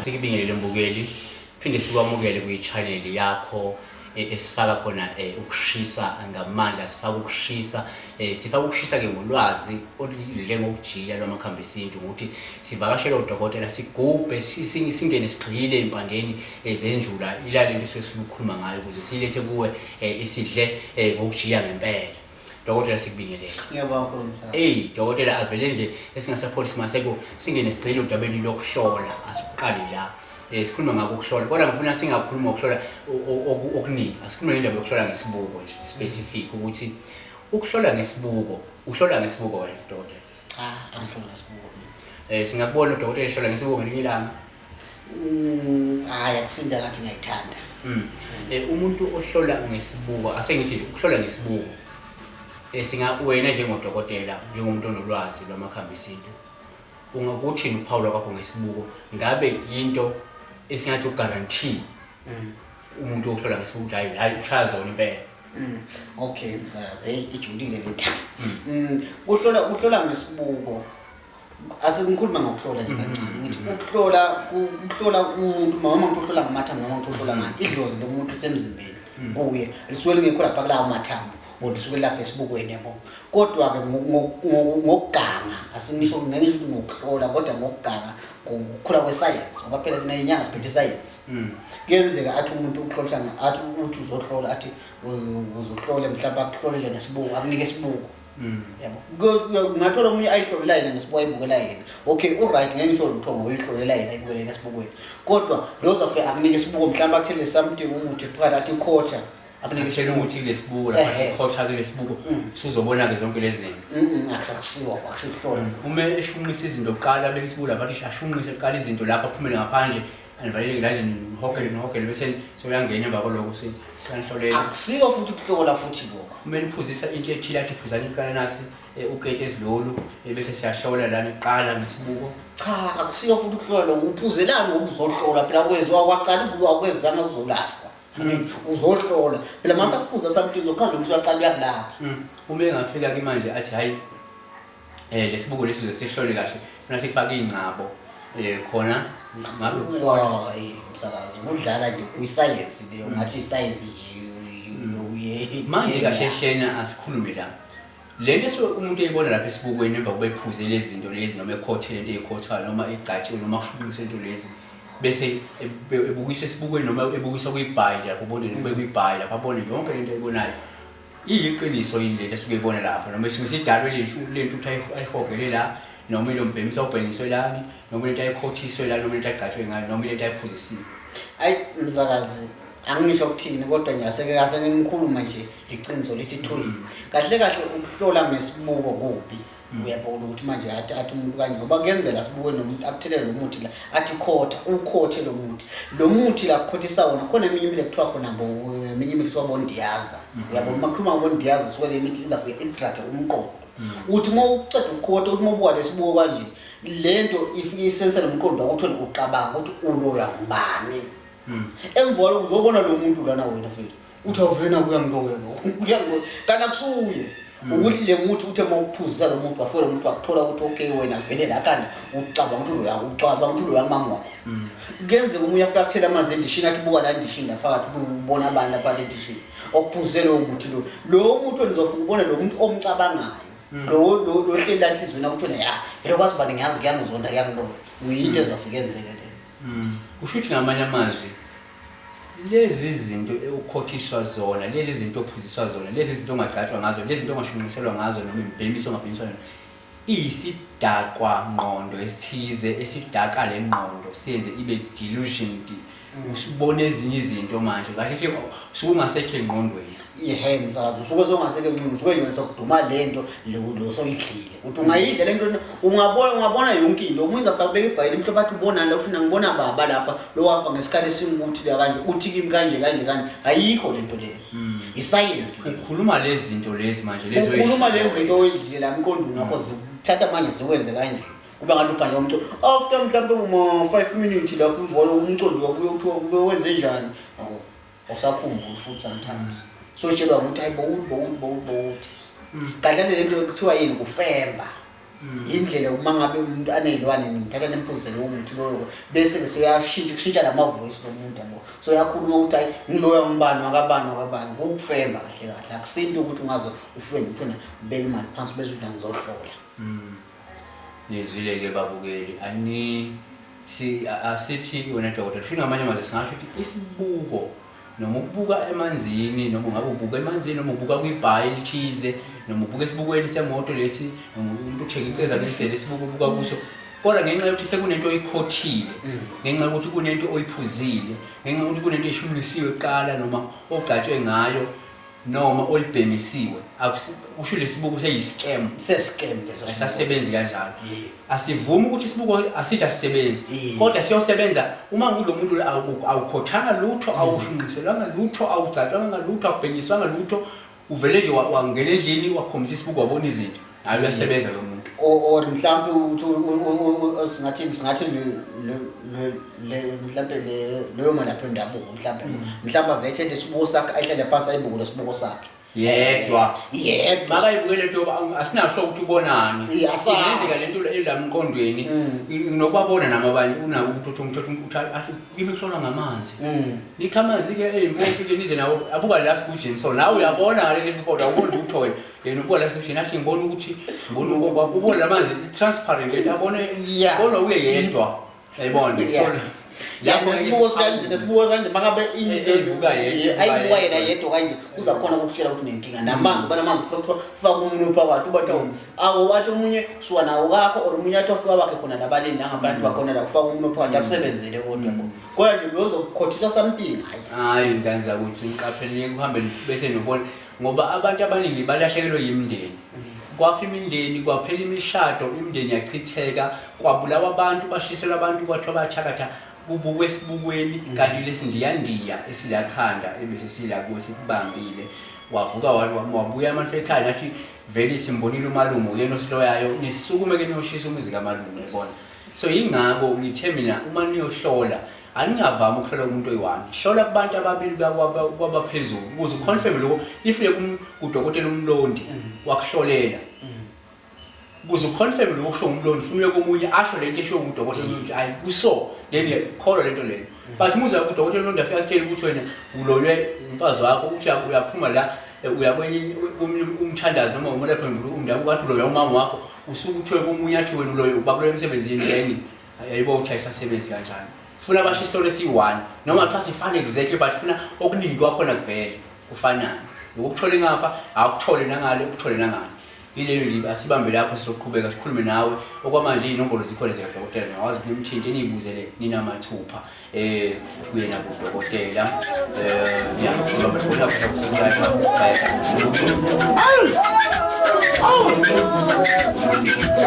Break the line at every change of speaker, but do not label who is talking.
Sikubingelele mbukeli, phinde sikwamukele kwi-channel yakho esifaka khona ukushisa ngamandla, sifaka ukushisa sifaka ukushisa ke ngolwazi oludle ngokujila lwamakhambi esintu ukuthi sivakashele udokotela sigubhe singene sigxile empandeni ezenjula ilale into esifuna ukukhuluma ngayo ukuze silethe kuwe isidle ngokujila ngempela. Dokotela sikubingelele.
Ngiyabonga kakhulu msana.
Dokotela avele nje esingasapholisi maseko singene sigxile udabeni lokuhlola asiqale la. Sikhuluma ngakho ukuhlola kodwa ngifuna singakhuluma ngokuhlola okuningi, asikhulume ngendaba yokuhlola ngesibuko nje specific ukuthi ukuhlola ngesibuko uhlola ngesibuko wena dokotela.
Cha, angihlola ngesibuko.
Singakubona udokotela ehlola ngesibuko ngelinye ilanga.
Hayi akusinda ngathi ngiyayithanda.
Umuntu ohlola ngesibuko asengithi ukuhlola ngesibuko wena njengodokotela njengomuntu onolwazi lwamakhambi esintu ungakuthini uPaul kwakho ngesibuko ngabe into esingathi uguarantee umuntu ohlola ngesibuko hayi ushaya zona impela.
Okay msazi, ijulile le nto. Ukuhlola ngesibuko asengikhuluma ngokuhlola nje kancane ngithi ukuhlola umuntu noma umuntu ohlola ngamathambo noma umuntu ohlola ngani idlozi lomuntu semzimbeni kuye lisuke lingekho lapha kulawo mathambo lisuke lapha esibukweni yabo. Kodwa ke ngokuganga asinisho ngisho ukuthi ngokuhlola kodwa ngokuganga ngokukhula kweScience ngoba phela sina inyanga siphethe science. Kuyenzeka athi umuntu ukuhlolisa athi uthi uzohlola athi uzohlola mhlawumbe akuhlolele ngesibuko akunike isibuko. Yabo ngathola umunye ayihlolela yena ngesibuko ayibukela yena. Okay alright ngeke ngisho lutho ngoyihlolela yena ayibukela yena esibukweni kodwa lo zafika akunike isibuko mhlawumbe akuthele something umuthi phakathi athi quarter akunike
Ngitshela ukuthi kulesibuko lapha khotha kulesibuko usuzobona ke zonke lezi zinto.
Akusakusiwa akusihlola.
Uma eshunqisa izinto oqala belisibuko lapha athi ashunqise oqala izinto lapha aphumele ngaphandle anivalele la nohokele bese soyangena emva kwaloko siyanhlolela.
Akusiko futhi ukuhlola futhi ngoba
kumele iphuzisa into ethile athi iphuzana iqala nasi ukethe ezilolu bese siyahlola lana iqala ngesibuko.
Cha akusiko futhi ukuhlola uphuzelana ngokuzohlola phela kwezwa kwaqala ukwezanga kuzolahlwa. Uzohlola phela mase akuphuza something uzochaza ukuthi uyaqala uyakulapha.
Uma engafika ke manje athi hayi lesibuko lesi uzesihlole kahle funa sifake ingcabo khona ngabe
hayi msakazi udlala nje kwi-science leyo ngathi i-science nje
manje kahle hlena asikhulume la lento umuntu eyibona lapha esibukweni emva kube iphuze lezi zinto lezi noma ekhothele into eyikhothayo noma egcatshwe noma kushunqiswe into lezi bese ebukiswa esibukweni noma ebukiswa kwibhayi lapho ubone kwibhayi lapho abone yonke lento ayibonayo iyiqiniso yini lento esuke ibona lapha noma esuke sidalwe lento uthi ayihogele la noma lo mbhemisa ubheniswe lani noma lento ayikhothiswe la noma lento agcatshwe ngayo noma lento ayiphuzisiwe.
Ayi mzakazi angisho ukuthini kodwa nje aseke ngikhuluma nje iqiniso lithi thoyi kahle ukuhlola ngesibuko kuphi uyabona ukuthi manje athi umuntu kanje ngoba kuyenzeka sibuke nomuntu akuthelele lo muthi la athi ukhothe lo muthi la ukhothisa wona khona eminye imithi ekuthiwa khona eminye imithi sobondiyaza uyabona makhuluma ngobondiyaza suke le mithi izafika idrage umqondo uthi uma uceda ukukhotha uthi mobuka lesibuko kanje lento ifika isense nomqondo ukuthi uqabanga ukuthi uloya ngubani emvolo uzobona lo muntu lana wena mfethu uthi awuvena kuyangilo kana kusuye ukuthi le muthi uthe mawuphuzisa lo muntu wafela umuntu wakuthola ukuthi okay wena vele la kana ucabanga ukuthi lo yamama wakho. Kuyenzeka umunye afika kuthela amanzi endishini athi buka la endishini laphakathi ubona abantu lapha endishini okuphuzela lo muthi lo muntu onizofuka ubona lo muntu omcabangayo lo hlela inhlizweni ukuthi ya vele kwazi bani ngiyazi kuyangizonda kuyangilona uyinto ezofika enzeke le.
Kusho ukuthi ngamanye amazwi lezi zinto ukukhothiswa zona lezi zinto ophuziswa zona lezi zinto ongagcatshwa ngazo lezi zinto ongashunqiselwa ngazo noma imbhemiso ongabhemiswa yona iyisidakwa ngqondo esithize esidaka le ngqondo siyenze ibe delusioned usibona ezinye izinto manje kahle ke usungasekho engqondweni.
Mzazi usuke songaseke ngqondo usuke nje sokuduma lento lo soyidlile uthi ungayidla lento ungabona yonke into umuza faka beke ibhayile mhlophe athi ubona la uthi ngibona baba lapha lo wafa ngesikhathi esingukuthi la kanje uthi kimi kanje ayikho lento leyo i-science
ukhuluma lezi zinto lezi manje lezi
ukhuluma lezi zinto oyidlela emqondweni wakho zithatha manje zikwenze kanje kuba ngathi uphanje umuntu after mhlambe uma 5 minutes lapho uvolo umcondo wabuye uthi kube wenze njani awusakhumbuli futhi sometimes so tshelwa ukuthi ayibo kanti lento ekuthiwa yini kufemba indlela uma ngabe umuntu anezilwane nimthatha nemphuzele womuthi loyo bese siyashintsha lamavoice lomuntu yabo so yakhuluma ukuthi hayi ngiloya ngibani wakabani ukufemba kahle kahle akusinto ukuthi ungaze ufike uthona ubeke imali phansi bese uthi ngizohlola
nizwile ke babukeli asithi wena dokotela ufika ngamanye amazwi singasho ukuthi isibuko noma ukubuka emanzini noma ngabe ubuka emanzini noma ubuka kwibhayi elithize noma ubuka esibukweni semoto lesi noma umuntu uthenga iceza lesibuko ubuka kuso kodwa ngenxa yokuthi sekunento oyikhothile ngenxa yokuthi kunento oyiphuzile ngenxa yokuthi kunento eshunqisiwe eqala noma ogcatshwe ngayo noma olibhemisiwe akusho lesibuko seyiscam
leso
asasebenzi kanjalo asivumi ukuthi isibuko asithi asisebenzi kodwa siyosebenza uma kulomuntu awukhothanga lutho awushunqiselwanga lutho awugcatshwanga lutho awubhekiswanga lutho uvele nje wangena endlini wakhombisa isibuko wabona izinto hayi uyasebenza lo muntu
or mhlambe uthi singathi mhlambe leyo malapha endabuko mhlambe avele isibuko sakhe ayihlale phansi ayibuke lesibuko sakhe
yedwa makayibukele lento yoba asinasho ukuthi ubonani ingenzeka lento elamqondweni nokubabona namabanye unako ukuthi umthetho athi imihlola ngamanzi nikha amanzi ke ezimpompi ke nize nawo abuka la sikujini so nawe uyabona ngale lesiphoto awuboni ukuthi yena ubuka la sikujini athi ngibona ukuthi ubona lamanzi transparent lento abone bona uye yedwa yayibona so
nesibuko kanje mangabe ayibuka yena yedwa kanje uzakhona ukutshela ukuthi unenkinga namanzi banamanzi faka umuntu phakathi ubathi awu wathi umunye suwa nawo kakho or umunye athi ofika bakhe khona nabalini nangabantu bakhona la ufaka umuntu phakathi akusebenzele kodwa kodwa nje uyozokhothisa something
hayi nganza ukuthi ngiqaphele kuhambe bese nobona ngoba abantu abaningi balahlekelwe yimindeni kwafa imindeni kwaphela imishado imindeni yachitheka kwabulawa abantu bashiselwa abantu kwathi abathakatha kubukwe esibukweni kanti lesi ndiyandiya esilakhanda ebese sila kusikubambile wavuka wabuya amantu ekhaya nathi vele simbonile umalume uyena osiloyayo nisukume ke noshisa umuzi kamalume yabona so ingako ngithemina uma niyohlola aningavami ukuhlola umuntu oyi-1 hlola kubantu ababili kwabaphezulu ukuze uconfirm lokho ifike kudokotela umlondi wakuhlolela ukuze uconfirm lokho kusho umlondi ufuna komunye asho lento esho udokotela ukuthi hayi kuso then kholo lento leyo but muza kudokotela umlondi afika akutshela ukuthi wena ulolwe umfazi wakho ukuthi uyaphuma la uyakwenye umthandazi noma umuntu phezulu umndabu kwathi ulolwe umama wakho usuke uthwe komunye athi wena ulolwe ubakulo emsebenzini yini ayibo uthayisa sebenzi kanjani funa basho isitolo esi1 noma plus ifane exactly but funa okuningi kwakhona kuvele kufanana ukuthola ngapha akuthole nangale ukuthole nangale ileyo nje asibambe lapho sizoqhubeka sikhulume nawe okwamanje inombolo zikhona zikadokotela nawazi nimthinte nibuzele ninamathupha kuyena kudokotela sibambe khona kusasibaya bye